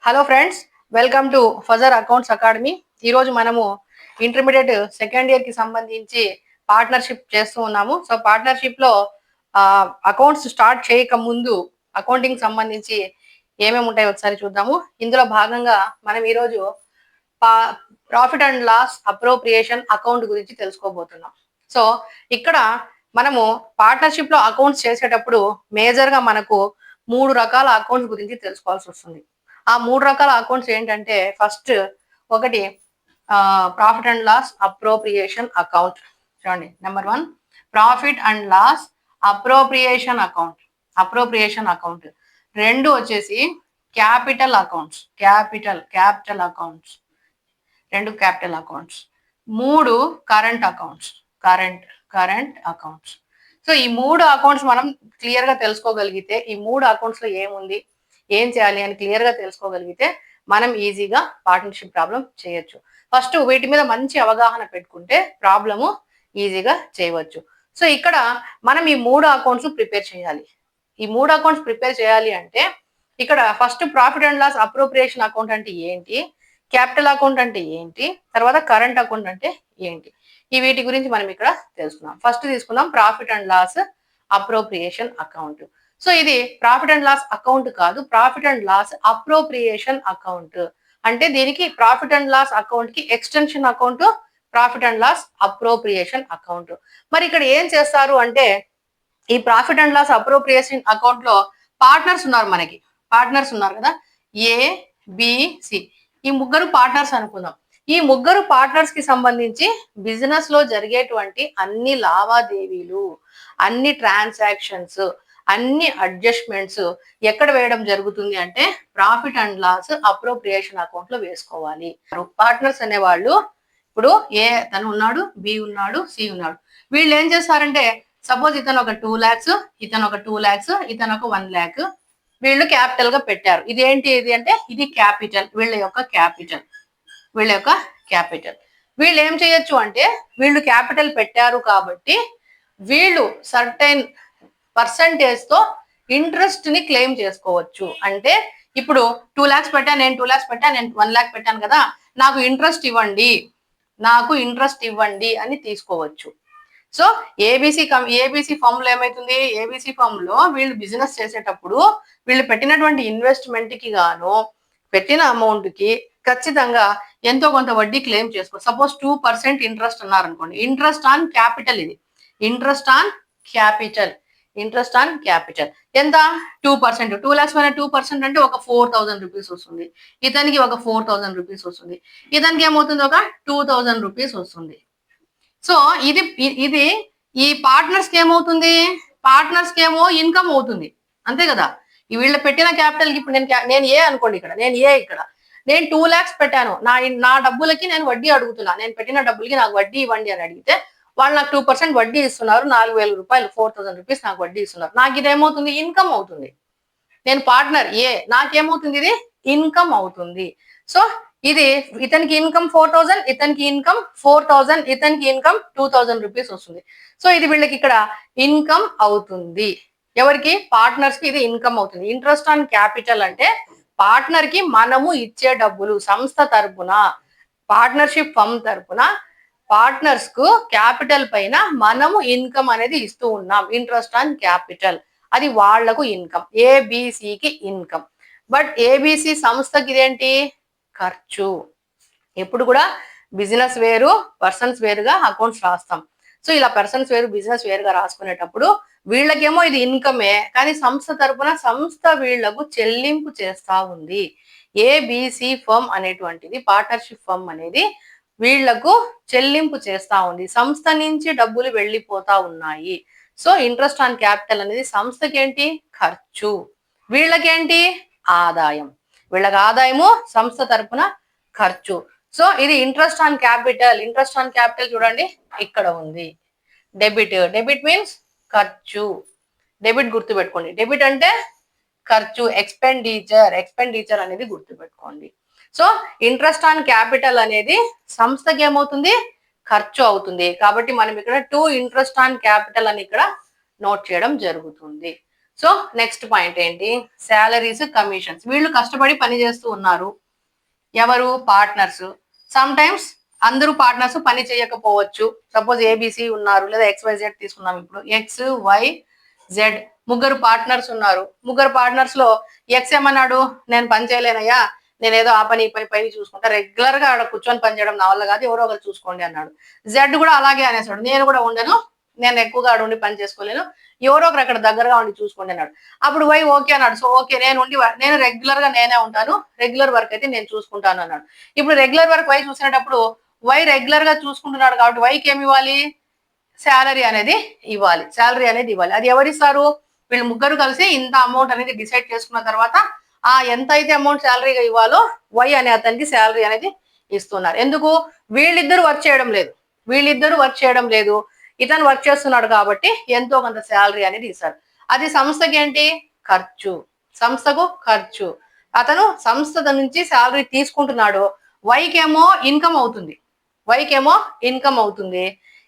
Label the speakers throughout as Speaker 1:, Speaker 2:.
Speaker 1: Hello friends, welcome to Fajr accounts academy. ఈరోజు మనము intermediate second year కి సంబంధించి పార్ట్నర్షిప్ చేస్తూ ఉన్నాము. సో పార్ట్నర్షిప్ లో అకౌంట్స్ స్టార్ట్ చేయక ముందు అకౌంటింగ్ సంబంధించి ఏమేమి ఉంటాయో ఒకసారి చూద్దాము. ఇందులో భాగంగా మనం ఈరోజు profit and loss appropriation account గురించి తెలుసుకోబోతున్నాం. సో ఇక్కడ మనము పార్ట్నర్షిప్ లో అకౌంట్స్ చేసేటప్పుడు మేజర్ గా మనకు 3 రకాల అకౌంట్స్ గురించి తెలుసుకోవాల్సి వస్తుంది. ఆ 3 రకాల అకౌంట్స్ ఏంటంటే, ఫస్ట్ ఒకటి profit and loss appropriation account. చూడండి, number 1 profit and loss appropriation account. Appropriation account. 2 వచ్చేసి capital accounts. Capital accounts. 2 capital accounts. 3 current accounts. Current accounts. So ఈ 3 అకౌంట్స్ మనం క్లియర్ గా తెలుసుకోగలిగితే, ఈ 3 అకౌంట్స్ లో ఏముంది, ఏం చేయాలి అని క్లియర్ గా తెలుసుకోగలిగితే మనం ఈజీగా పార్ట్నర్షిప్ ప్రాబ్లం చేయొచ్చు. ఫస్ట్ వీటి మీద మంచి అవగాహన పెట్టుకుంటే ప్రాబ్లము ఈజీగా చేయవచ్చు. సో ఇక్కడ మనం ఈ 3 అకౌంట్స్ ప్రిపేర్ చేయాలి. ఈ 3 అకౌంట్స్ ప్రిపేర్ చేయాలి అంటే ఇక్కడ first profit and loss appropriation account అంటే ఏంటి, క్యాపిటల్ అకౌంట్ అంటే ఏంటి, తర్వాత కరెంట్ అకౌంట్ అంటే ఏంటి, ఈ వీటి గురించి మనం ఇక్కడ తెలుసుకుందాం. ఫస్ట్ తీసుకుందాం profit and loss appropriation account. So ఇది ప్రాఫిట్ అండ్ లాస్ అకౌంట్ కాదు, profit and loss appropriation account. అంటే దీనికి ప్రాఫిట్ అండ్ లాస్ అకౌంట్ కి extension account profit and loss appropriation account. మరి ఇక్కడ ఏం చేస్తారు అంటే, ఈ profit and loss appropriation account లో పార్ట్నర్స్ ఉన్నారు. మనకి పార్ట్నర్స్ ఉన్నారు కదా, ఏ బి సి. ఈ ముగ్గురు పార్ట్నర్స్ అనుకుందాం. ఈ ముగ్గురు పార్ట్నర్స్ కి సంబంధించి బిజినెస్ లో జరిగేటువంటి అన్ని లావాదేవీలు, అన్ని ట్రాన్సాక్షన్స్, అన్ని అడ్జస్ట్మెంట్స్ ఎక్కడ వేయడం జరుగుతుంది అంటే profit and loss appropriation account లో వేసుకోవాలి. పార్ట్నర్స్ అనేవాళ్ళు ఇప్పుడు ఏ తను ఉన్నాడు, బి ఉన్నాడు, సి ఉన్నాడు. వీళ్ళు ఏం చేస్తారంటే, సపోజ్ ఇతను ఒక 2 lakhs, ఇతను ఒక 2 lakhs, ఇతను ఒక 1 lakh వీళ్ళు క్యాపిటల్ గా పెట్టారు. ఇదేంటి ఇది అంటే, ఇది క్యాపిటల్. వీళ్ళ యొక్క క్యాపిటల్. వీళ్ళు ఏం చేయొచ్చు అంటే, వీళ్ళు క్యాపిటల్ పెట్టారు కాబట్టి వీళ్ళు సర్టైన్ పర్సంటేజ్ తో ఇంట్రెస్ట్ ని క్లెయిమ్ చేసుకోవచ్చు. అంటే ఇప్పుడు 2 lakhs పెట్టాను, నేను 2 lakhs పెట్టాను, నేను 1 lakh పెట్టాను కదా, నాకు ఇంట్రెస్ట్ ఇవ్వండి అని తీసుకోవచ్చు. సో ఏబిసి ఫామ్ లో ఏమైతుంది, ఏబిసి ఫామ్ లో వీళ్ళు బిజినెస్ చేసేటప్పుడు వీళ్ళు పెట్టినటువంటి ఇన్వెస్ట్మెంట్ కి గాను పెట్టిన అమౌంట్ కి ఖచ్చితంగా ఎంతో కొంత వడ్డీ క్లెయిమ్ చేసుకో. సపోజ్ 2% ఇంట్రెస్ట్ అన్నారనుకోండి, ఇంట్రెస్ట్ ఆన్ క్యాపిటల్. ఇది ఇంట్రెస్ట్ ఆన్ క్యాపిటల్ ఎంత, 2%. 2 lakhs పైన 2% అంటే ఒక 4,000 రూపీస్ వస్తుంది. ఇతనికి ఒక 4,000 రూపీస్ వస్తుంది. ఇతనికి ఏమవుతుంది, ఒక 2,000 రూపీస్ వస్తుంది. సో ఇది ఈ పార్ట్నర్స్ కి ఏమవుతుంది, పార్ట్నర్స్ కి ఏమో ఇన్కమ్ అవుతుంది, అంతే కదా. వీళ్ళు పెట్టిన క్యాపిటల్ కి ఇప్పుడు నేను ఏ అనుకోండి, ఇక్కడ నేను 2 lakhs పెట్టాను. నా డబ్బులకి నేను వడ్డీ అడుగుతున్నా. నేను పెట్టిన డబ్బులకి నాకు వడ్డీ ఇవ్వండి అని అడిగితే వాళ్ళు నాకు 2% వడ్డీ ఇస్తున్నారు. 4,000 రూపాయలు, 4,000 రూపీస్ నాకు వడ్డీ ఇస్తున్నారు. నాకు ఇదేమవుతుంది, ఇన్కమ్ అవుతుంది. నేను పార్ట్నర్ ఏ, నాకేమవుతుంది, ఇది ఇన్కమ్ అవుతుంది. సో ఇది ఇతనికి ఇన్కమ్ 4,000, ఇతనికి ఇన్కమ్ 4,000, ఇతనికి ఇన్కమ్ 2,000 రూపీస్ వస్తుంది. సో ఇది వీళ్ళకి ఇక్కడ ఇన్కమ్ అవుతుంది. ఎవరికి, పార్ట్నర్స్ కి ఇది ఇన్కమ్ అవుతుంది. ఇంట్రెస్ట్ ఆన్ క్యాపిటల్ అంటే పార్ట్నర్ కి మనము ఇచ్చే డబ్బులు, సంస్థ తరపున, పార్ట్నర్షిప్ ఫర్మ్ తరపున పార్ట్నర్స్ కు క్యాపిటల్ పైన మనము ఇన్కమ్ అనేది ఇస్తూ ఉన్నాం. ఇంట్రెస్ట్ ఆన్ క్యాపిటల్, అది వాళ్లకు ఇన్కమ్. ఏబిసికి ఇన్కమ్. బట్ ఏబిసి సంస్థకి ఇదేంటి, ఖర్చు. ఎప్పుడు కూడా బిజినెస్ వేరు, పర్సన్స్ వేరుగా అకౌంట్స్ రాస్తాం. సో ఇలా పర్సన్స్ వేరు, బిజినెస్ వేరుగా రాసుకునేటప్పుడు వీళ్ళకేమో ఇది ఇన్కమే, కానీ సంస్థ తరపున సంస్థ వీళ్లకు చెల్లింపు చేస్తా ఉంది. ఏబిసి ఫర్మ్ అనేటువంటిది, పార్ట్నర్షిప్ ఫర్మ్ అనేది వీళ్లకు చెల్లింపు చేస్తా ఉంది. సంస్థ నుంచి డబ్బులు వెళ్ళిపోతా ఉన్నాయి. సో ఇంట్రెస్ట్ ఆన్ క్యాపిటల్ అనేది సంస్థకి ఏంటి, ఖర్చు. వీళ్ళకేంటి, ఆదాయం. వీళ్ళకి ఆదాయము, సంస్థ తరపున ఖర్చు. సో ఇది ఇంట్రెస్ట్ ఆన్ క్యాపిటల్. చూడండి ఇక్కడ ఉంది. డెబిట్ మీన్స్ ఖర్చు. డెబిట్ గుర్తుపెట్టుకోండి. డెబిట్ అంటే ఖర్చు, ఎక్స్పెండిచర్ అనేది గుర్తుపెట్టుకోండి. సో ఇంట్రెస్ట్ ఆన్ క్యాపిటల్ అనేది సంస్థకి ఏమవుతుంది, ఖర్చు అవుతుంది. కాబట్టి మనం ఇక్కడ 2 ఇంట్రెస్ట్ ఆన్ క్యాపిటల్ అని ఇక్కడ నోట్ చేయడం జరుగుతుంది. సో నెక్స్ట్ పాయింట్ ఏంటి, శాలరీస్ కమిషన్స్. వీళ్ళు కష్టపడి పని చేస్తూ ఉన్నారు. ఎవరు, పార్ట్నర్స్. సమ్ టైమ్స్ అందరూ పార్ట్నర్స్ పని చేయకపోవచ్చు. సపోజ్ ఏబిసి ఉన్నారు, లేదా XYZ తీసుకున్నాం. ఇప్పుడు XYZ ముగ్గురు పార్ట్నర్స్ ఉన్నారు. ముగ్గురు పార్ట్నర్స్ లో ఎక్స్ ఏమన్నాడు, నేను పని చేయలేనయ్యా, నేను ఏదో ఆ పని ఈ పని పని చూసుకుంటా, రెగ్యులర్ గా ఆడ కూర్చొని పని చేయడం నా వల్ల కాదు, ఎవరో ఒకరు చూసుకోండి అన్నాడు. జెడ్ కూడా అలాగే అనేసాడు, నేను కూడా ఉండను, నేను ఎక్కువగా ఆడ ఉండి పని చేసుకోలేను, ఎవరో ఒకరు అక్కడ దగ్గరగా ఉండి చూసుకోండి అన్నాడు. అప్పుడు వై ఓకే అన్నాడు. సో ఓకే, నేను రెగ్యులర్ గా నేనే ఉంటాను, రెగ్యులర్ వర్క్ అయితే నేను చూసుకుంటాను అన్నాడు. ఇప్పుడు రెగ్యులర్ వర్క్ వై చూసినప్పుడు వై రెగ్యులర్ గా చూసుకుంటున్నాడు కాబట్టి వైకి ఏమి ఇవ్వాలి, శాలరీ అనేది ఇవ్వాలి. శాలరీ అనేది ఇవ్వాలి. అది ఎవరిస్తారు, వీళ్ళు ముగ్గురు కలిసి ఇంత అమౌంట్ అనేది డిసైడ్ చేసుకున్న తర్వాత ఆ ఎంత అయితే అమౌంట్ శాలరీగా ఇవ్వాలో వై అనే అతనికి శాలరీ అనేది ఇస్తున్నారు. ఎందుకు, వీళ్ళిద్దరు వర్క్ చేయడం లేదు, ఇతను వర్క్ చేస్తున్నాడు కాబట్టి ఎంతో కొంత శాలరీ అనేది ఇస్తారు. అది సంస్థకి ఏంటి, ఖర్చు, సంస్థకు ఖర్చు. అతను సంస్థ నుంచి శాలరీ తీసుకుంటున్నాడు, వైకేమో ఇన్కమ్ అవుతుంది,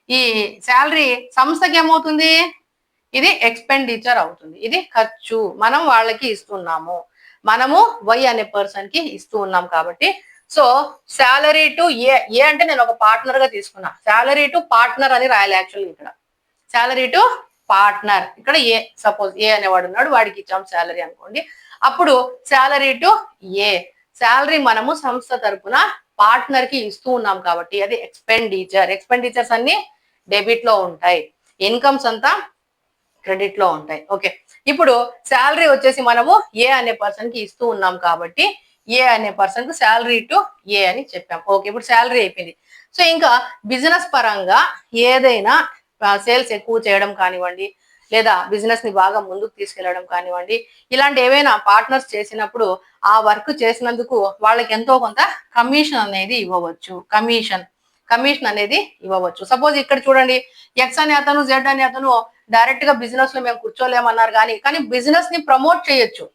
Speaker 1: ఈ శాలరీ సంస్థకి ఏమవుతుంది, ఇది ఎక్స్పెండిచర్ అవుతుంది, ఇది ఖర్చు, మనం వాళ్ళకి ఇస్తున్నాము, మనము వై అనే పర్సన్ కి ఇస్తూ ఉన్నాం కాబట్టి. సో శాలరీ టు ఏ అంటే నేను ఒక పార్ట్నర్ గా తీసుకున్నా, శాలరీ టు పార్ట్నర్ అని రాయాలి యాక్చువల్లీ. ఇక్కడ శాలరీ టు పార్ట్నర్, ఇక్కడ ఏ, సపోజ్ ఏ అనేవాడు ఉన్నాడు, వాడికి ఇచ్చాం శాలరీ అనుకోండి. అప్పుడు శాలరీ టు ఏ, శాలరీ మనము సంస్థ తరపున పార్ట్నర్ కి ఇస్తూ ఉన్నాం కాబట్టి అది ఎక్స్పెండిచర్స్ అన్ని డెబిట్ లో ఉంటాయి, ఇన్కమ్స్ అంతా క్రెడిట్ లో ఉంటాయి. ఓకే, ఇప్పుడు శాలరీ వచ్చేసి మనము ఏ అనే పర్సన్ కి ఇస్తూ ఉన్నాం కాబట్టి ఏ అనే పర్సన్ కు శాలరీ టు ఏ అని చెప్పాం. ఓకే, ఇప్పుడు శాలరీ అయిపోయింది. సో ఇంకా బిజినెస్ పరంగా ఏదైనా సేల్స్ ఎక్కువ చేయడం కానివ్వండి, లేదా బిజినెస్ ని బాగా ముందుకు తీసుకెళ్లడం కానివ్వండి, ఇలాంటి ఏవైనా పార్ట్నర్స్ చేసినప్పుడు ఆ వర్క్ చేసినందుకు వాళ్ళకి ఎంతో కొంత కమిషన్ అనేది ఇవ్వవచ్చు. కమిషన్ అనేది ఇవ్వవచ్చు. సపోజ్ ఇక్కడ చూడండి, ఎక్స్ అనే అతను జెడ్ అనే అతను డైరెక్ట్ గా బిజినెస్ లో మేము కూర్చోలేమన్నారు, కానీ బిజినెస్ ని ప్రమోట్ చేయొచ్చు.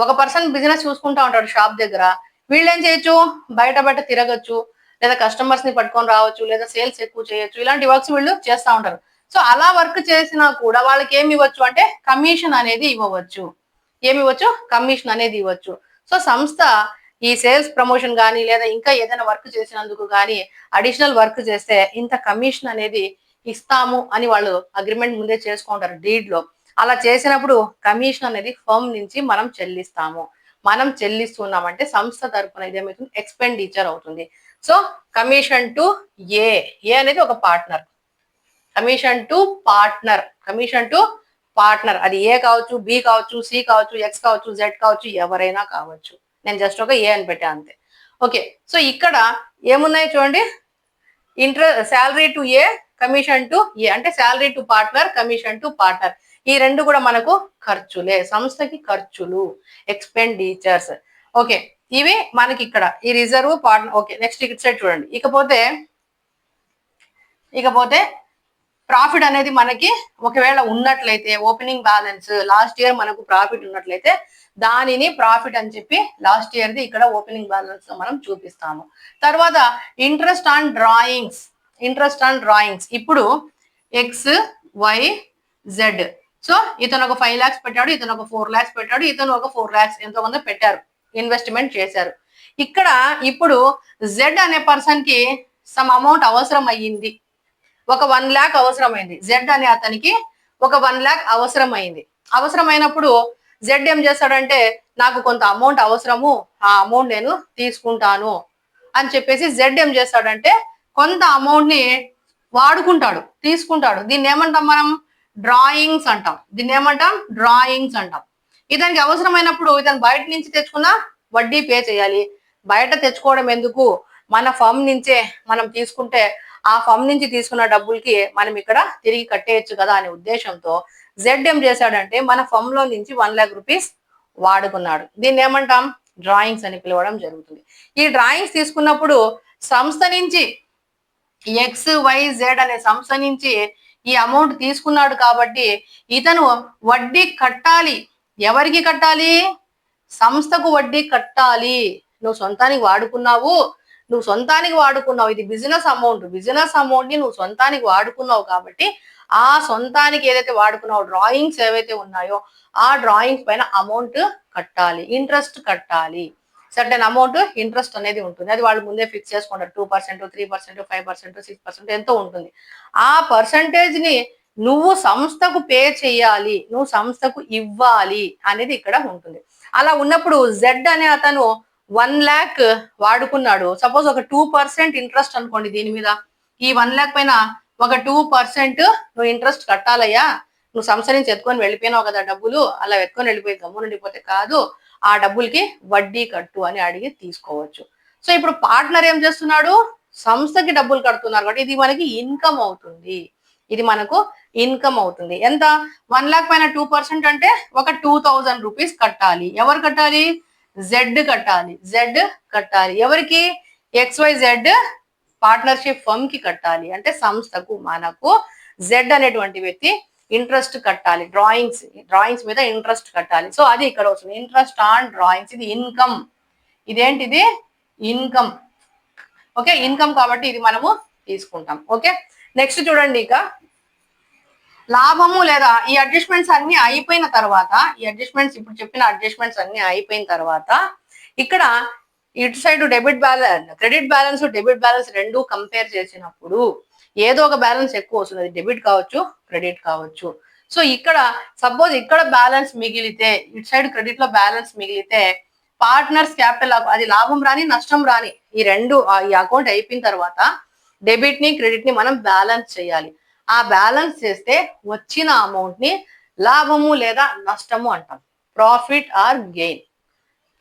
Speaker 1: ఒక పర్సన్ బిజినెస్ చూసుకుంటా ఉంటాడు షాప్ దగ్గర, వీళ్ళు ఏం చేయొచ్చు, బయట తిరగచ్చు, లేదా కస్టమర్స్ ని పట్టుకొని రావచ్చు, లేదా సేల్స్ ఎక్కువ చేయొచ్చు, ఇలాంటి వర్క్స్ వీళ్ళు చేస్తూ ఉంటారు. సో అలా వర్క్ చేసినా కూడా వాళ్ళకి ఏమి ఇవ్వచ్చు అంటే కమిషన్ అనేది ఇవ్వవచ్చు. కమిషన్ అనేది ఇవ్వచ్చు. సో సంస్థ ఈ సేల్స్ ప్రమోషన్ కానీ, లేదా ఇంకా ఏదైనా వర్క్ చేసినందుకు కానీ, అడిషనల్ వర్క్ చేస్తే ఇంత కమిషన్ అనేది ఇస్తాము అని వాళ్ళు అగ్రిమెంట్ ముందే చేసుకుంటారు డీడ్ లో. అలా చేసినప్పుడు కమిషన్ అనేది ఫర్మ్ నుంచి మనం చెల్లిస్తున్నామంటే సంస్థ తరపున ఇదేమవుతుంది, ఎక్స్పెండిచర్ అవుతుంది. సో కమిషన్ టు ఏ అనేది ఒక పార్ట్నర్, కమిషన్ టు పార్ట్నర్, అది ఏ కావచ్చు, బి కావచ్చు, సి కావచ్చు, ఎక్స్ కావచ్చు, జెడ్ కావచ్చు, ఎవరైనా కావచ్చు. నేను జస్ట్ ఒక ఏ అని పెట్టా అంతే. ఓకే, సో ఇక్కడ ఏమున్నాయి చూడండి, salary to A, commission to A, అంటే salary to partner, commission to partner, ఈ రెండు కూడా మనకు ఖర్చులే, సంస్థకి ఖర్చులు, ఎక్స్పెండిచర్స్. ఓకే, ఇవి మనకి ఇక్కడ ఈ రిజర్వ్ పార్ట్నర్. ఓకే, నెక్స్ట్ ఇక్కడ సైడ్ చూడండి. ఇకపోతే ప్రాఫిట్ అనేది మనకి ఒకవేళ ఉన్నట్లయితే, ఓపెనింగ్ బ్యాలెన్స్ లాస్ట్ ఇయర్ మనకు ప్రాఫిట్ ఉన్నట్లయితే దానిని ప్రాఫిట్ అని చెప్పి లాస్ట్ ఇయర్ది ఇక్కడ ఓపెనింగ్ బ్యాలెన్స్ లో మనం చూపిస్తాము. తర్వాత ఇంట్రెస్ట్ ఆన్ డ్రాయింగ్స్. ఇప్పుడు XYZ, సో ఇతను ఒక 5 lakhs పెట్టాడు, ఇతను ఒక 4 lakhs పెట్టాడు, ఇతను ఒక 4 lakhs ఎంతో కొంత పెట్టారు, ఇన్వెస్ట్మెంట్ చేశారు. ఇక్కడ ఇప్పుడు జెడ్ అనే పర్సన్ కి సమ్ అమౌంట్ అవసరం అయ్యింది, ఒక 1 lakh అవసరమైంది. జెడ్ అనే అతనికి ఒక 1 lakh అవసరమైనప్పుడు జెడ్ ఏం చేస్తాడంటే, నాకు కొంత అమౌంట్ అవసరము, ఆ అమౌంట్ నేను తీసుకుంటాను అని చెప్పేసి జెడ్ ఏం చేస్తాడంటే కొంత అమౌంట్ ని తీసుకుంటాడు. దీన్ని ఏమంటాం మనం, డ్రాయింగ్స్ అంటాం. ఇతనికి అవసరమైనప్పుడు ఇతను బయట నుంచి తెచ్చుకున్న వడ్డీ పే చేయాలి. బయట తెచ్చుకోవడం ఎందుకు, మన ఫర్మ్ నుంచే మనం తీసుకుంటే ఆ ఫర్మ్ నుంచి తీసుకున్న డబ్బులకి మనం ఇక్కడ తిరిగి కట్టేయచ్చు కదా అనే ఉద్దేశంతో జెడ్ ఏం చేశాడంటే మన ఫర్మ్ లో నుంచి 1 lakh రూపీస్ వాడుకున్నాడు. దీన్ని ఏమంటాం, డ్రాయింగ్స్ అని పిలవడం జరుగుతుంది. ఈ డ్రాయింగ్స్ తీసుకున్నప్పుడు సంస్థ నుంచి, XYZ అనే సంస్థ నుంచి ఈ అమౌంట్ తీసుకున్నాడు కాబట్టి ఇతను వడ్డీ కట్టాలి. ఎవరికి కట్టాలి, సంస్థకు వడ్డీ కట్టాలి. నువ్వు సొంతానికి వాడుకున్నావు, ఇది బిజినెస్ అమౌంట్ ని నువ్వు సొంతానికి వాడుకున్నావు కాబట్టి ఆ సొంతానికి ఏదైతే వాడుకున్నావో డ్రాయింగ్స్ ఏవైతే ఉన్నాయో ఆ డ్రాయింగ్స్ పైన అమౌంట్ కట్టాలి, ఇంట్రెస్ట్ కట్టాలి. సర్టెన్ అమౌంట్ ఇంట్రెస్ట్ అనేది ఉంటుంది. అది వాళ్ళు ముందే ఫిక్స్ చేసుకుంటారు. 2%, 3%, 5%, 6% ఎంతో ఉంటుంది. ఆ పర్సంటేజ్ ని నువ్వు సంస్థకు పే చేయాలి, నువ్వు సంస్థకు ఇవ్వాలి అనేది ఇక్కడ ఉంటుంది. అలా ఉన్నప్పుడు జెడ్ అనే అతను 1,00,000 వాడుకున్నాడు. సపోజ్ ఒక 2% ఇంట్రెస్ట్ అనుకోండి దీని మీద. ఈ 1,00,000 పైన ఒక 2% నువ్వు ఇంట్రెస్ట్ కట్టాలయ్యా. నువ్వు సంస్థ నుంచి ఎత్తుకొని వెళ్ళిపోయినావు కదా డబ్బులు, అలా ఎత్తుకొని వెళ్ళిపోయి గమ్మునుండిపోతే కాదు, ఆ డబ్బులకి వడ్డీ కట్టు అని అడిగి తీసుకోవచ్చు. సో ఇప్పుడు పార్ట్నర్ ఏం చేస్తున్నాడు, సంస్థకి డబ్బులు కడుతున్నారు కాబట్టి ఇది మనకి ఇన్కమ్ అవుతుంది. ఇది మనకు ఇన్కమ్ అవుతుంది. ఎంత? 1,00,000 పైన 2% అంటే ఒక 2,000 రూపీస్ కట్టాలి. ఎవరు కట్టాలి? జెడ్ కట్టాలి. జెడ్ కట్టాలి ఎవరికి? XYZ పార్ట్నర్షిప్ ఫర్మ్ కి కట్టాలి. అంటే సంస్థకు, మనకు జెడ్ అనేటువంటి వ్యక్తి ఇంట్రెస్ట్ కట్టాలి. డ్రాయింగ్స్ మీద ఇంట్రెస్ట్ కట్టాలి. సో అది ఇక్కడ వస్తుంది, ఇంట్రెస్ట్ ఆన్ డ్రాయింగ్స్. ఇది ఇన్కమ్. ఇదేంటిది? ఇన్కమ్. ఓకే, ఇన్కమ్ కాబట్టి ఇది మనము తీసుకుంటాం. ఓకే, నెక్స్ట్ చూడండి. ఇక లాభము లేదా ఈ అడ్జస్ట్మెంట్స్ అన్ని అయిపోయిన తర్వాత, ఈ అడ్జస్ట్మెంట్స్ ఇప్పుడు చెప్పిన అడ్జస్ట్మెంట్స్ అన్ని అయిపోయిన తర్వాత ఇక్కడ ఇటు side debit balance, credit balance, debit balance రెండు కంపేర్ చేసినప్పుడు ఏదో ఒక బ్యాలెన్స్ ఎక్కువ వస్తుంది. అది డెబిట్ కావచ్చు, క్రెడిట్ కావచ్చు. సో ఇక్కడ సపోజ్ ఇక్కడ బ్యాలెన్స్ మిగిలితే, ఇటు సైడ్ క్రెడిట్ లో బ్యాలెన్స్ మిగిలితే పార్ట్నర్స్ క్యాపిటల్, అది లాభం రాని నష్టం రాని ఈ రెండు ఈ అకౌంట్ అయిపోయిన తర్వాత డెబిట్ ని క్రెడిట్ ని మనం బ్యాలెన్స్ చేయాలి. ఆ బ్యాలెన్స్ చేస్తే వచ్చిన అమౌంట్ ని లాభము లేదా నష్టము అంటాం. Profit or gain,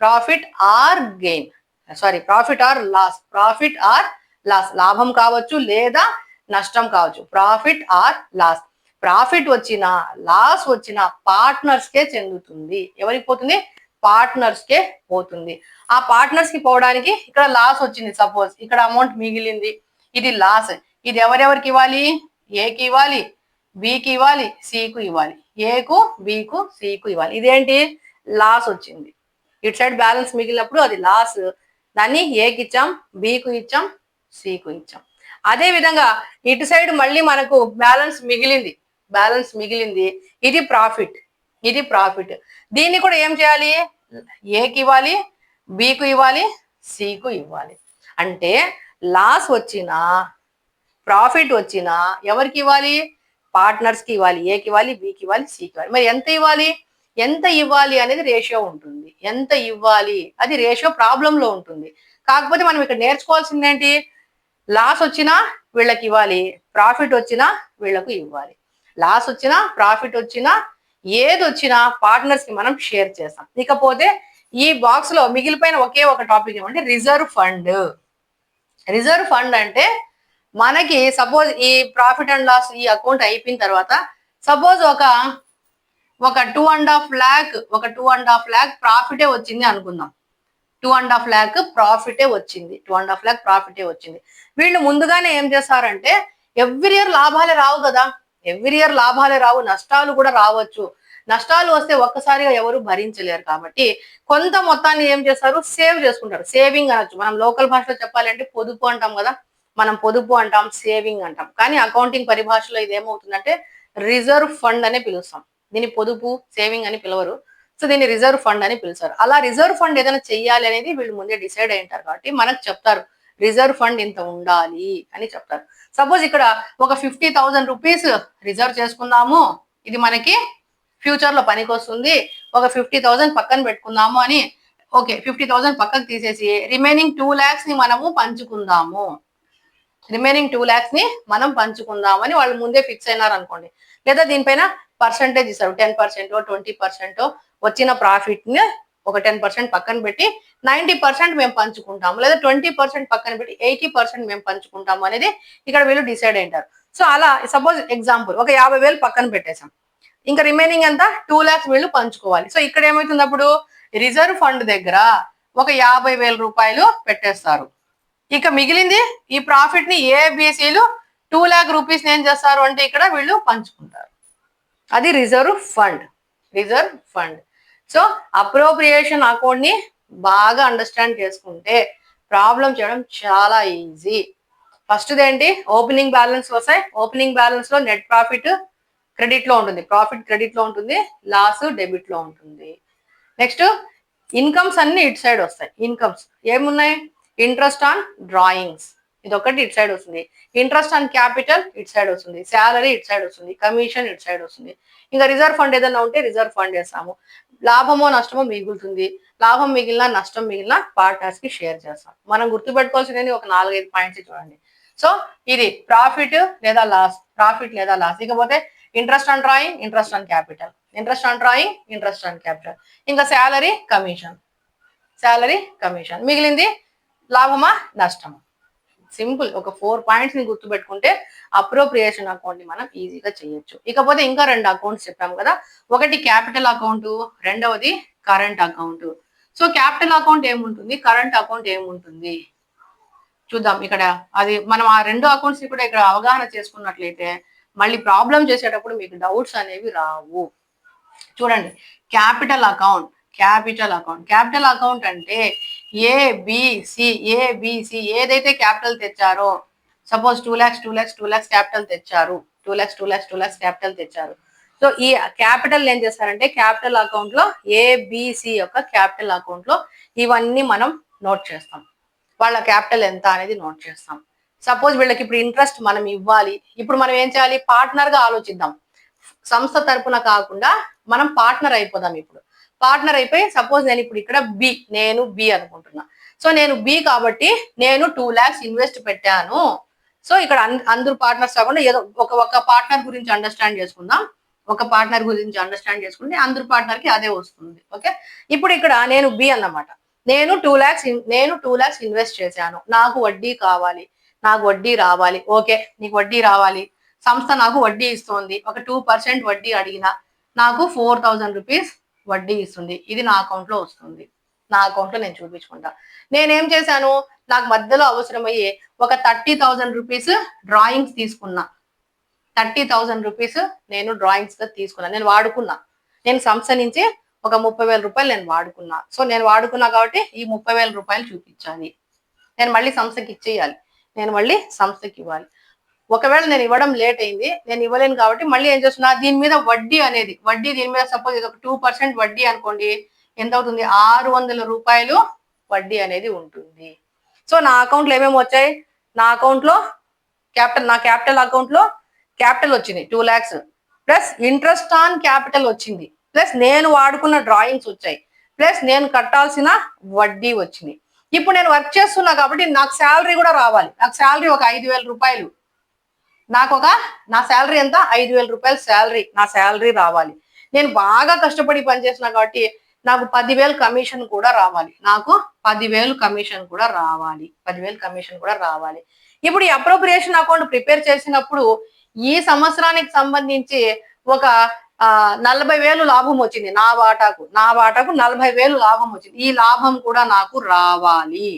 Speaker 1: profit or gain, sorry profit or loss, profit or loss. లాభం కావచ్చు లేదా నష్టం కావచ్చు. Profit or loss. ప్రాఫిట్ వచ్చినా లాస్ వచ్చినా పార్ట్నర్స్ కే చెందుతుంది. ఎవరికి పోతుంది? పార్ట్నర్స్ కే పోతుంది. ఆ పార్ట్నర్స్ కి పోవడానికి ఇక్కడ లాస్ వచ్చింది, సపోజ్ ఇక్కడ అమౌంట్ మిగిలింది, ఇది లాస్. ఇది ఎవరెవరికి ఇవ్వాలి? ఏకి ఇవ్వాలి, బికి ఇవ్వాలి, సికు ఇవ్వాలి. ఏకు, బికు, సికు ఇవ్వాలి. ఇదేంటి? లాస్ వచ్చింది. ఇటు సైడ్ బ్యాలెన్స్ మిగిలినప్పుడు అది లాస్, దాన్ని ఏకి ఇచ్చాం, బికు ఇచ్చాం, సికు ఇచ్చాం. అదే విధంగా ఇటు సైడ్ మళ్ళీ మనకు బ్యాలెన్స్ మిగిలింది, ఇది ప్రాఫిట్, ఇది ప్రాఫిట్. దీన్ని కూడా ఏం చేయాలి? ఏకి ఇవ్వాలి, బికు ఇవ్వాలి, సికు ఇవ్వాలి. అంటే లాస్ వచ్చినా ప్రాఫిట్ వచ్చినా ఎవరికి ఇవ్వాలి? పార్ట్నర్స్ కి ఇవ్వాలి. ఏకి ఇవ్వాలి, బికి ఇవ్వాలి, సికి ఇవ్వాలి. మరి ఎంత ఇవ్వాలి? ఎంత ఇవ్వాలి అనేది రేషియో ఉంటుంది. ఎంత ఇవ్వాలి అది రేషియో ప్రాబ్లం లో ఉంటుంది. కాకపోతే మనం ఇక్కడ నేర్చుకోవాల్సింది ఏంటి? లాస్ వచ్చినా వీళ్ళకి ఇవ్వాలి, ప్రాఫిట్ వచ్చినా వీళ్ళకు ఇవ్వాలి. లాస్ వచ్చినా ప్రాఫిట్ వచ్చినా ఏది వచ్చినా పార్ట్నర్స్ కి మనం షేర్ చేస్తాం. ఇకపోతే ఈ బాక్స్ లో మిగిలిపోయిన ఒకే ఒక టాపిక్ ఏమంటే రిజర్వ్ ఫండ్. రిజర్వ్ ఫండ్ అంటే మనకి సపోజ్ ఈ ప్రాఫిట్ అండ్ లాస్ ఈ అకౌంట్ అయిపోయిన తర్వాత సపోజ్ ఒక 2.5 lakh ప్రాఫిటే వచ్చింది అనుకుందాం. 2.5 lakh ప్రాఫిటే వచ్చింది. వీళ్ళు ముందుగానే ఏం చేస్తారంటే ఎవ్రీ ఇయర్ లాభాలే రావు కదా, నష్టాలు కూడా రావచ్చు. నష్టాలు వస్తే ఒక్కసారిగా ఎవరు భరించలేరు కాబట్టి కొంత మొత్తాన్ని ఏం చేస్తారు? సేవ్ చేసుకుంటారు. సేవింగ్ అనొచ్చు. మనం లోకల్ భాషలో చెప్పాలంటే పొదుపు అంటాం కదా, మనం పొదుపు అంటాం, సేవింగ్ అంటాం. కానీ అకౌంటింగ్ పరిభాషలో ఇది ఏమవుతుందంటే రిజర్వ్ ఫండ్ అనే పిలుస్తాం. దీన్ని పొదుపు, సేవింగ్ అని పిలవరు. సో దీన్ని రిజర్వ్ ఫండ్ అని పిలుస్తారు. అలా రిజర్వ్ ఫండ్ ఏదైనా చెయ్యాలి అనేది వీళ్ళు ముందే డిసైడ్ అయి ఉంటారు కాబట్టి మనకు చెప్తారు రిజర్వ్ ఫండ్ ఇంత ఉండాలి అని చెప్తారు. సపోజ్ ఇక్కడ ఒక 50,000 రూపీస్ రిజర్వ్ చేసుకుందాము, ఇది మనకి ఫ్యూచర్ లో పనికి వస్తుంది. ఒక 50,000 పక్కన పెట్టుకుందాము అని. ఓకే, 50,000 పక్కకు తీసేసి రిమైనింగ్ 2 lakhs ని మనము పంచుకుందాము. అని వాళ్ళు ముందే ఫిక్స్ అయినారు అనుకోండి. లేదా దీనిపైన పర్సంటేజ్ ఇస్తారు, 10%, 20% వచ్చిన ప్రాఫిట్ ని ఒక 10% పక్కన పెట్టి 90% మేము పంచుకుంటాము, లేదా 20% పక్కన పెట్టి 80% మేము పంచుకుంటాము అనేది ఇక్కడ వీళ్ళు డిసైడ్ అయింటారు. సో అలా సపోజ్ ఎగ్జాంపుల్ ఒక 50,000 పక్కన పెట్టేశాం, ఇంకా రిమైనింగ్ ఎంత 2 lakhs వీళ్ళు పంచుకోవాలి. సో ఇక్కడ ఏమవుతుంది? అప్పుడు రిజర్వ్ ఫండ్ దగ్గర ఒక 50,000 రూపాయలు పెట్టేస్తారు. ఇక మిగిలింది ఈ ప్రాఫిట్ ని ఏబిసిలు 2 lakh రూపీస్ ఏం చేస్తారు అంటే ఇక్కడ వీళ్ళు పంచుకుంటారు. అది reserve fund. So appropriation account ని బాగా అండర్స్టాండ్ చేసుకుంటే ప్రాబ్లం చేయడం చాలా ఈజీ. ఫస్ట్ ఏంటి, ఓపెనింగ్ బ్యాలెన్స్ వస్తాయి. ఓపెనింగ్ బ్యాలెన్స్ లో నెట్ ప్రాఫిట్ క్రెడిట్ లో ఉంటుంది, ప్రాఫిట్ క్రెడిట్ లో ఉంటుంది, లాస్ డెబిట్ లో ఉంటుంది. నెక్స్ట్ ఇన్కమ్స్ అన్ని ఇటు సైడ్ వస్తాయి. ఇన్కమ్స్ ఏమున్నాయి, ఇంట్రెస్ట్ ఆన్ డ్రాయింగ్స్ ఇది ఒకటి ఇటు సైడ్ వస్తుంది, ఇంట్రెస్ట్ ఆన్ క్యాపిటల్ ఇటు సైడ్ వస్తుంది, శాలరీ ఇటు సైడ్ వస్తుంది, కమిషన్ ఇటు సైడ్ వస్తుంది. ఇంకా రిజర్వ్ ఫండ్ ఏదైనా ఉంటే రిజర్వ్ ఫండ్ వేస్తాము. లాభమో నష్టమో మిగులుతుంది, లాభం మిగిలిన నష్టం మిగిలిన పార్ట్నర్స్ కి షేర్ చేస్తాం. మనం గుర్తుపెట్టుకోవాల్సింది ఒక 4-5 పాయింట్స్ చూడండి. సో ఇది ప్రాఫిట్ లేదా లాస్, ప్రాఫిట్ లేదా లాస్. ఇకపోతే interest on drawing, interest on capital, interest on drawing, interest on capital, ఇంకా శాలరీ కమిషన్, శాలరీ కమిషన్, మిగిలింది లాభమా నష్టమా. సింపుల్. ఒక 4 పాయింట్స్ ని గుర్తుపెట్టుకుంటే అప్రోప్రియేషన్ అకౌంట్ ని మనం ఈజీగా చేయొచ్చు. ఇకపోతే ఇంకా 2 అకౌంట్స్ చెప్పాము కదా, ఒకటి క్యాపిటల్ అకౌంట్, రెండవది current account. So capital account ఏముంటుంది, కరెంట్ అకౌంట్ ఏముంటుంది చూద్దాం. ఇక్కడ అది మనం ఆ 2 అకౌంట్స్ ని కూడా ఇక్కడ అవగాహన చేసుకున్నట్లయితే మళ్ళీ ప్రాబ్లం చేసేటప్పుడు మీకు డౌట్స్ అనేవి రావు. చూడండి, capital account, capital account, capital account అంటే ఏబిసి ఏదైతే క్యాపిటల్ తెచ్చారో, సపోజ్ 2 lakhs క్యాపిటల్ తెచ్చారు, 2 lakhs క్యాపిటల్ తెచ్చారు. సో ఈ క్యాపిటల్ ఏం చేస్తారంటే క్యాపిటల్ అకౌంట్ లో ఏబిసి యొక్క క్యాపిటల్ అకౌంట్ లో ఇవన్నీ మనం నోట్ చేస్తాం. వాళ్ళ క్యాపిటల్ ఎంత అనేది నోట్ చేస్తాం. సపోజ్ వీళ్ళకి ఇప్పుడు ఇంట్రెస్ట్ మనం ఇవ్వాలి, ఇప్పుడు మనం ఏం చేయాలి, పార్ట్నర్ గా ఆలోచిద్దాం. సంస్థ తరపున కాకుండా మనం పార్ట్నర్ అయిపోదాం. ఇప్పుడు పార్ట్నర్ అయిపోయి సపోజ్ నేను ఇప్పుడు ఇక్కడ నేను బి అనుకుంటున్నా. సో నేను బి కాబట్టి నేను 2 lakhs ఇన్వెస్ట్ పెట్టాను. సో ఇక్కడ అందరూ పార్ట్నర్స్ కాకుండా ఏదో ఒక పార్ట్నర్ గురించి అండర్స్టాండ్ చేసుకుందాం. ఒక పార్ట్నర్ గురించి అండర్స్టాండ్ చేసుకుంటే అందరు పార్ట్నర్ కి అదే వస్తుంది. ఓకే, ఇప్పుడు ఇక్కడ నేను బి అన్నమాట. నేను 2 lakhs ఇన్వెస్ట్ చేశాను, నాకు వడ్డీ కావాలి, నాకు వడ్డీ రావాలి. ఓకే, నీకు వడ్డీ రావాలి, సంస్థ నాకు వడ్డీ ఇస్తుంది. ఒక 2% వడ్డీ అడిగినా నాకు 4000 రూపీస్ వడ్డీ ఇస్తుంది. ఇది నా అకౌంట్ లో వస్తుంది, నా అకౌంట్ లో నేను చూపించుకుంటా. నేనేం చేశాను, నాకు మధ్యలో అవసరమయ్యే ఒక 30,000 రూపీస్ డ్రాయింగ్స్ తీసుకున్నా. 30,000 రూపీస్ నేను డ్రాయింగ్స్ గా తీసుకున్నా, నేను వాడుకున్నా. నేను సంస్థ నుంచి ఒక 30,000 రూపాయలు నేను వాడుకున్నా. సో నేను వాడుకున్నా కాబట్టి ఈ 30,000 రూపాయలు చూపించాలి. నేను మళ్ళీ సంస్థకి ఇచ్చేయాలి, నేను మళ్ళీ సంస్థకి ఇవ్వాలి. ఒకవేళ నేను ఇవ్వడం లేట్ అయింది, నేను ఇవ్వలేను కాబట్టి మళ్ళీ ఏం చేస్తున్నా, దీని మీద వడ్డీ అనేది, వడ్డీ దీని మీద సపోజ్ ఇది ఒక 2% వడ్డీ అనుకోండి, ఎంత అవుతుంది, 600 రూపాయలు వడ్డీ అనేది ఉంటుంది. సో నా అకౌంట్ లో ఏమేమి వచ్చాయి, నా అకౌంట్ లో నా క్యాపిటల్ అకౌంట్ లో క్యాపిటల్ వచ్చింది 2 lakhs, plus interest on capital వచ్చింది, ప్లస్ నేను వాడుకున్న డ్రాయింగ్స్ వచ్చాయి, ప్లస్ నేను కట్టాల్సిన వడ్డీ వచ్చింది. ఇప్పుడు నేను వర్క్ చేస్తున్నా కాబట్టి నాకు శాలరీ కూడా రావాలి. నాకు శాలరీ ఒక 5,000 రూపాయలు, నా శాలరీ ఎంత, 5,000 రూపాయలు శాలరీ, నా శాలరీ రావాలి. నేను బాగా కష్టపడి పనిచేస్తున్నా కాబట్టి నాకు 10,000 కమిషన్ కూడా రావాలి, నాకు 10,000 కమిషన్ కూడా రావాలి, 10,000 కమిషన్ కూడా రావాలి. ఇప్పుడు ఈ అప్రోప్రియేషన్ అకౌంట్ ప్రిపేర్ చేసినప్పుడు ఈ సంవత్సరానికి సంబంధించి ఒక 40,000 లాభం వచ్చింది, నా వాటాకు 40,000 లాభం వచ్చింది. ఈ లాభం కూడా నాకు రావాలి,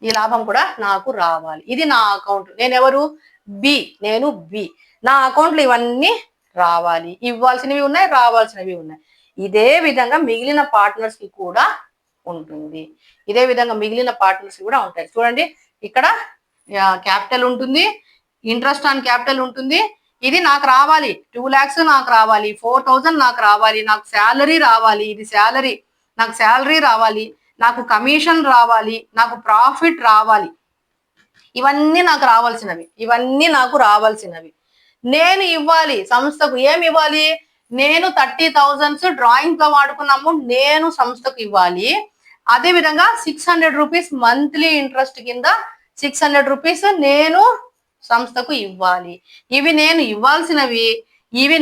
Speaker 1: ఈ లాభం కూడా నాకు రావాలి. ఇది నా అకౌంట్, నేను బి, నా అకౌంట్ లో ఇవన్నీ రావాలి. ఇవ్వాల్సినవి ఉన్నాయి, రావాల్సినవి ఉన్నాయి. ఇదే విధంగా మిగిలిన పార్ట్నర్స్ కి కూడా ఉంటుంది, ఇదే విధంగా మిగిలిన పార్ట్నర్స్ కి కూడా ఉంటాయి. చూడండి, ఇక్కడ క్యాపిటల్ ఉంటుంది, ఇంట్రెస్ట్ ఆన్ క్యాపిటల్ ఉంటుంది. ఇది నాకు రావాలి, 2 lakhs నాకు రావాలి, 4,000 నాకు రావాలి, నాకు శాలరీ రావాలి, ఇది శాలరీ, నాకు శాలరీ రావాలి, నాకు కమిషన్ రావాలి, నాకు ప్రాఫిట్ రావాలి. ఇవన్నీ నాకు రావాల్సినవి, ఇవన్నీ నాకు రావాల్సినవి. నేను ఇవ్వాలి సంస్థకు, ఏమి ఇవ్వాలి, నేను 30,000 డ్రాయింగ్ గా వాడుకున్న అమౌంట్ నేను సంస్థకు ఇవ్వాలి. అదే విధంగా 600 రూపీస్ మంత్లీ ఇంట్రెస్ట్ కింద 600 రూపీస్ నేను సంస్థకు ఇవ్వాలి. ఇవి నేను ఇవ్వాల్సినవి, ఇవి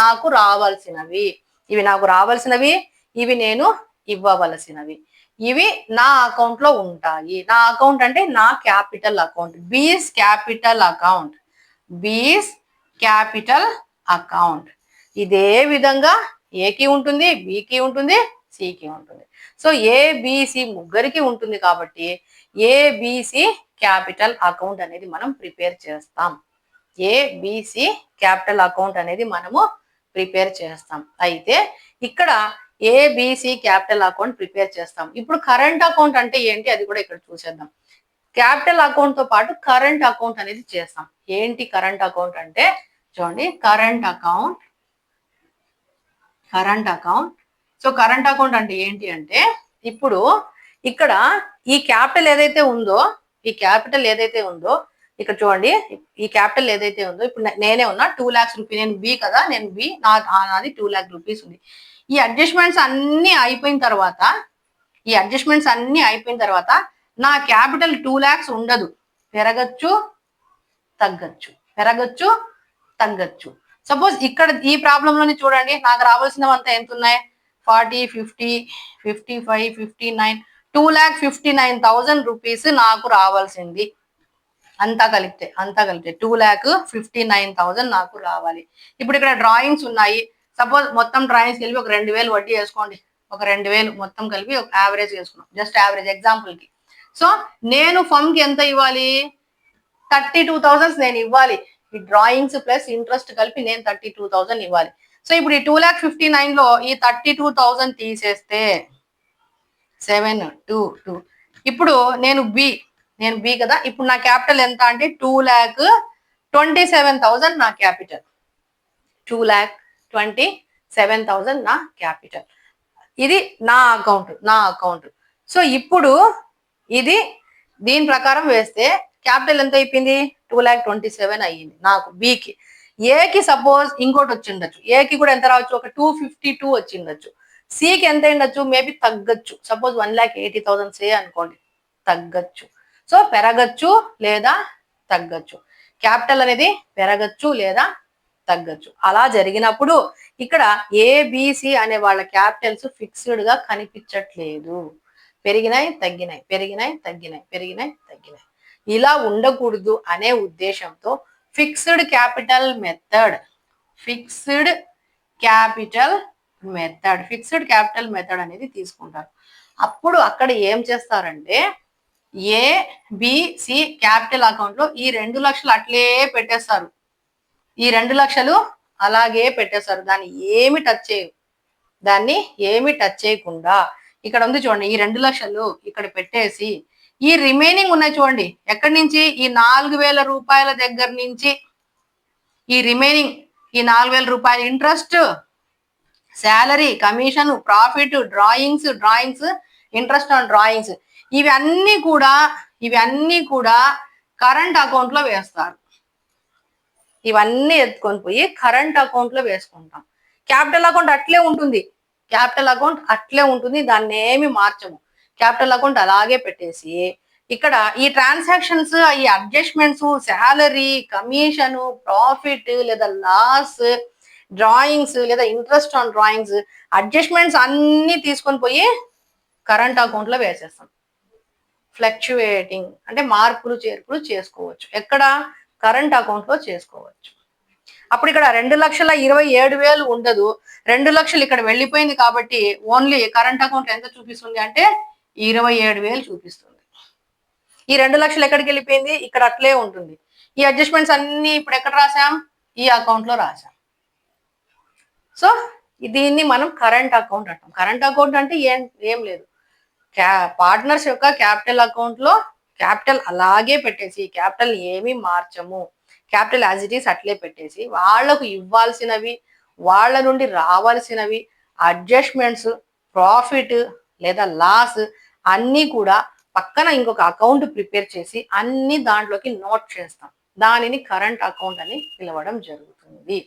Speaker 1: నాకు రావాల్సినవి, ఇవి నాకు రావాల్సినవి, ఇవి నేను ఇవ్వవలసినవి. ఇవి నా అకౌంట్ లో ఉంటాయి. నా అకౌంట్ అంటే నా క్యాపిటల్ అకౌంట్, బీస్ క్యాపిటల్ అకౌంట్, బీస్ క్యాపిటల్ అకౌంట్. ఇదే విధంగా ఏకి ఉంటుంది, బికి ఉంటుంది, సికి ఉంటుంది. సో ఏబిసి ముగ్గురికి ఉంటుంది కాబట్టి ఏబిసి క్యాపిటల్ అకౌంట్ అనేది మనం ప్రిపేర్ చేస్తాం. ఏబిసి క్యాపిటల్ అకౌంట్ అనేది మనము ప్రిపేర్ చేస్తాం. అయితే ఇక్కడ ఏబిసి క్యాపిటల్ అకౌంట్ ప్రిపేర్ చేస్తాం. ఇప్పుడు కరెంట్ అకౌంట్ అంటే ఏంటి, అది కూడా ఇక్కడ చూసేద్దాం. క్యాపిటల్ అకౌంట్ తో పాటు కరెంట్ అకౌంట్ అనేది చేస్తాం. ఏంటి కరెంట్ అకౌంట్ అంటే చూడండి, current account. So current account అంటే ఏంటి అంటే ఇప్పుడు ఇక్కడ ఈ క్యాపిటల్ ఏదైతే ఉందో ఇక్కడ చూడండి, ఈ క్యాపిటల్ ఏదైతే ఉందో ఇప్పుడు నేనే ఉన్నా 2 lakhs రూపీ, నేను బి కదా, నేను బి, నాది 2 lakh రూపీస్ ఉంది. ఈ అడ్జస్ట్మెంట్స్ అన్ని అయిపోయిన తర్వాత నా క్యాపిటల్ 2 lakhs ఉండదు, పెరగచ్చు తగ్గచ్చు. సపోజ్ ఇక్కడ ఈ ప్రాబ్లం లోని చూడండి, నాకు రావాల్సినవంతా ఎంత ఉన్నాయి, 40, 50, 55, 59, 2,59,000 రూపీస్ నాకు రావాల్సింది. అంతా కలిపితే 2,59,000 నాకు రావాలి. ఇప్పుడు ఇక్కడ డ్రాయింగ్స్ ఉన్నాయి. సపోజ్ మొత్తం డ్రాయింగ్స్ కలిపి ఒక 2,000 వడ్డీ వేసుకోండి, ఒక 2,000 మొత్తం కలిపి ఒక యావరేజ్ వేసుకున్నాం, జస్ట్ యావరేజ్ ఎగ్జాంపుల్ కి. సో నేను ఫర్మ్ కి ఎంత ఇవ్వాలి, 32,000 నేను ఇవ్వాలి. ఈ డ్రాయింగ్స్ ప్లస్ ఇంట్రెస్ట్ కలిపి నేను 32,000 ఇవ్వాలి. సో ఇప్పుడు ఈ 2,59,000 లో ఈ 32,000 తీసేస్తే 722. ఇప్పుడు నేను బి కదా, ఇప్పుడు నా క్యాపిటల్ ఎంత అంటే 2,27,000 నా క్యాపిటల్. 2,27,000 నా క్యాపిటల్. ఇది నా అకౌంట్. సో ఇప్పుడు ఇది దీని ప్రకారం వేస్తే క్యాపిటల్ ఎంత అయిపోయింది, 2,27,000 అయ్యింది నాకు బికి. ఏకి సపోజ్ ఇంకోటి వచ్చిండొచ్చు, ఏకి కూడా ఎంత రావచ్చు, ఒక 252 వచ్చిండొచ్చు. సికి ఎంత అయిండొచ్చు, మేబీ తగ్గచ్చు, సపోజ్ 1,80,000 సే అనుకోండి, తగ్గచ్చు. సో పెరగచ్చు లేదా తగ్గచ్చు, క్యాపిటల్ అనేది పెరగచ్చు లేదా తగ్గచ్చు. అలా జరిగినప్పుడు ఇక్కడ ఏబిసి అనే వాళ్ళ క్యాపిటల్స్ ఫిక్స్డ్ గా కనిపించట్లేదు, పెరిగినాయి తగ్గినాయి. ఇలా ఉండకూడదు అనే ఉద్దేశంతో ఫిక్స్డ్ క్యాపిటల్ మెథడ్ అనేది తీసుకుంటారు. అప్పుడు అక్కడ ఏం చేస్తారంటే ఏబిసి క్యాపిటల్ అకౌంట్ లో ఈ 2 లక్షలు అట్లే పెట్టేస్తారు, ఈ 2 లక్షలు అలాగే పెట్టేస్తారు, దాన్ని ఏమి టచ్ చేయకుండా ఇక్కడ ఉంది చూడండి, ఈ 2 లక్షలు ఇక్కడ పెట్టేసి ఈ రిమైనింగ్ ఉన్నాయి చూడండి, ఎక్కడి నుంచి, ఈ 4,000 రూపాయల దగ్గర నుంచి ఈ రిమైనింగ్ ఈ 4,000 రూపాయల interest, salary, commission, profit, drawings, interest on drawings, ఇవన్నీ కూడా కరెంట్ అకౌంట్ లో వేస్తారు. ఇవన్నీ ఎత్తుకొని పోయి కరెంట్ అకౌంట్ లో వేసుకుంటాం. క్యాపిటల్ అకౌంట్ అట్లే ఉంటుంది, దాన్ని ఏమి మార్చము. క్యాపిటల్ అకౌంట్ అలాగే పెట్టేసి ఇక్కడ ఈ ట్రాన్సాక్షన్స్, ఈ అడ్జస్ట్మెంట్స్, శాలరీ, కమిషన్, ప్రాఫిట్ లేదా లాస్, డ్రాయింగ్స్ లేదా ఇంట్రెస్ట్ ఆన్ డ్రాయింగ్స్, అడ్జస్ట్మెంట్స్ అన్ని తీసుకొని పోయి కరెంట్ అకౌంట్ లో వేసేస్తాం. ఫ్లక్చువేటింగ్ అంటే మార్పులు చేర్పులు చేసుకోవచ్చు, ఎక్కడ, కరెంట్ అకౌంట్ లో చేసుకోవచ్చు. అప్పుడు ఇక్కడ 2,27,000 ఉండదు, 2 లక్షలు ఇక్కడ వెళ్ళిపోయింది కాబట్టి ఓన్లీ కరెంట్ అకౌంట్ ఎంత చూపిస్తుంది అంటే 27,000 చూపిస్తుంది. ఈ 2 లక్షలు ఎక్కడికి వెళ్ళిపోయింది, ఇక్కడ అట్లే ఉంటుంది. ఈ అడ్జస్ట్మెంట్స్ అన్ని ఇప్పుడు ఎక్కడ రాసాం, ఈ అకౌంట్ లో రాసాం. సో దీన్ని మనం కరెంట్ అకౌంట్ అంటాం. కరెంట్ అకౌంట్ అంటే ఏం లేదు, పార్ట్నర్స్ యొక్క క్యాపిటల్ అకౌంట్ లో క్యాపిటల్ అలాగే పెట్టేసి, క్యాపిటల్ ఏమీ మార్చము, క్యాపిటల్ యాజ్ ఇట్ ఈస్ అట్లే పెట్టేసి వాళ్లకు ఇవ్వాల్సినవి, వాళ్ళ నుండి రావాల్సినవి, అడ్జస్ట్మెంట్స్, ప్రాఫిట్ లేదా లాస్ అన్ని కూడా పక్కన ఇంకొక అకౌంట్ ప్రిపేర్ చేసి అన్ని దాంట్లోకి నోట్ చేస్తాం. దానిని కరెంట్ అకౌంట్ అని పిలవడం జరుగుతుంది.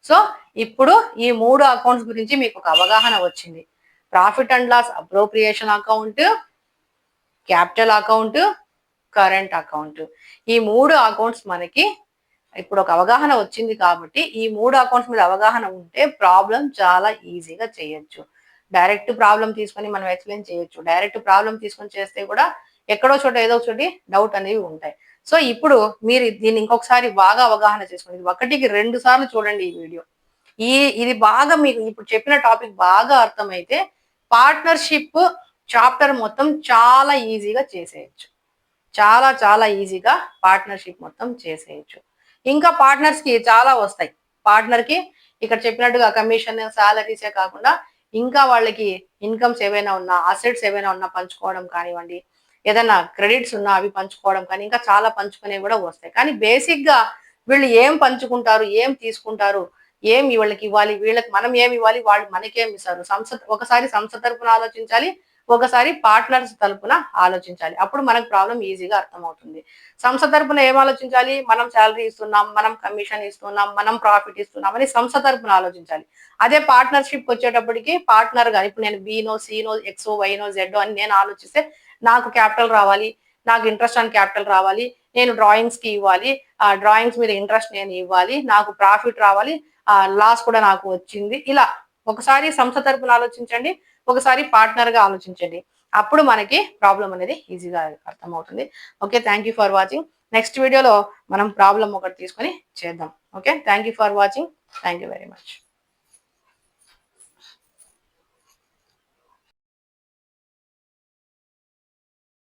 Speaker 1: సో ఇప్పుడు ఈ 3 అకౌంట్స్ గురించి మీకు ఒక అవగాహన వచ్చింది. Profit and loss appropriation account, capital account, current account. ఈ 3 అకౌంట్స్ మనకి ఇప్పుడు ఒక అవగాహన వచ్చింది కాబట్టి ఈ 3 అకౌంట్స్ మీద అవగాహన ఉంటే ప్రాబ్లం చాలా ఈజీగా చేయొచ్చు. డైరెక్ట్ ప్రాబ్లం తీసుకొని మనం ఎక్స్ప్లెయిన్ చేయొచ్చు, డైరెక్ట్ ప్రాబ్లం తీసుకొని చేస్తే కూడా ఎక్కడో చోట ఏదో చోటి డౌట్ అనేవి ఉంటాయి. సో ఇప్పుడు మీరు దీన్ని ఇంకొకసారి బాగా అవగాహన చేసుకోండి, 1కి 2 సార్లు చూడండి ఈ వీడియో. ఇది బాగా మీకు ఇప్పుడు చెప్పిన టాపిక్ బాగా అర్థమైతే పార్ట్నర్షిప్ చాప్టర్ మొత్తం చాలా ఈజీగా చేసేయచ్చు, చాలా ఈజీగా పార్ట్నర్షిప్ మొత్తం చేసేయచ్చు. ఇంకా పార్ట్నర్స్ కి చాలా వస్తాయి. పార్ట్నర్ కి ఇక్కడ చెప్పినట్టుగా కమిషన్, సాలరీసే కాకుండా ఇంకా వాళ్ళకి ఇన్కమ్స్ ఏవైనా ఉన్నా, అసెట్స్ ఏవైనా ఉన్నా పంచుకోవడం కానివ్వండి, ఏదైనా క్రెడిట్స్ ఉన్నా అవి పంచుకోవడం కానీ ఇంకా చాలా పంచుకునేవి కూడా వస్తాయి. కానీ బేసిక్ గా వీళ్ళు ఏం పంచుకుంటారు, ఏం తీసుకుంటారు, ఏం వీళ్ళకి ఇవ్వాలి, వీళ్ళకి మనం ఏమి ఇవ్వాలి, వాళ్ళు మనకేమి ఇస్తారు, ఒకసారి సంస్థ తరపున ఆలోచించాలి, ఒకసారి పార్ట్నర్స్ తరపున ఆలోచించాలి. అప్పుడు మనకు ప్రాబ్లం ఈజీగా అర్థమవుతుంది. సంస్థ తరపున ఏం ఆలోచించాలి, మనం శాలరీ ఇస్తున్నాం, మనం కమిషన్ ఇస్తున్నాం, మనం ప్రాఫిట్ ఇస్తున్నాం అని సంస్థ తరపున ఆలోచించాలి. అదే పార్ట్నర్షిప్ వచ్చేటప్పటికి పార్ట్నర్ గా ఇప్పుడు నేను బీనో, సీనో, ఎక్సో, వైనో, జెడ్ అని నేను ఆలోచిస్తే నాకు క్యాపిటల్ రావాలి, నాకు ఇంట్రెస్ట్ ఆన్ క్యాపిటల్ రావాలి, నేను డ్రాయింగ్స్ కి ఇవ్వాలి, ఆ డ్రాయింగ్స్ మీద ఇంట్రెస్ట్ నేను ఇవ్వాలి, నాకు ప్రాఫిట్ రావాలి, ఆ లాస్ కూడా నాకు వచ్చింది. ఇలా ఒకసారి సంస్థ తరపున ఆలోచించండి, ఒకసారి పార్ట్నర్ గా ఆలోచించండి. అప్పుడు మనకి ప్రాబ్లం అనేది ఈజీగా అర్థమవుతుంది. Okay, thank you for watching. Next వీడియోలో మనం ప్రాబ్లం ఒకటి తీసుకొని చేద్దాం. Okay, thank you for watching. Thank you very much.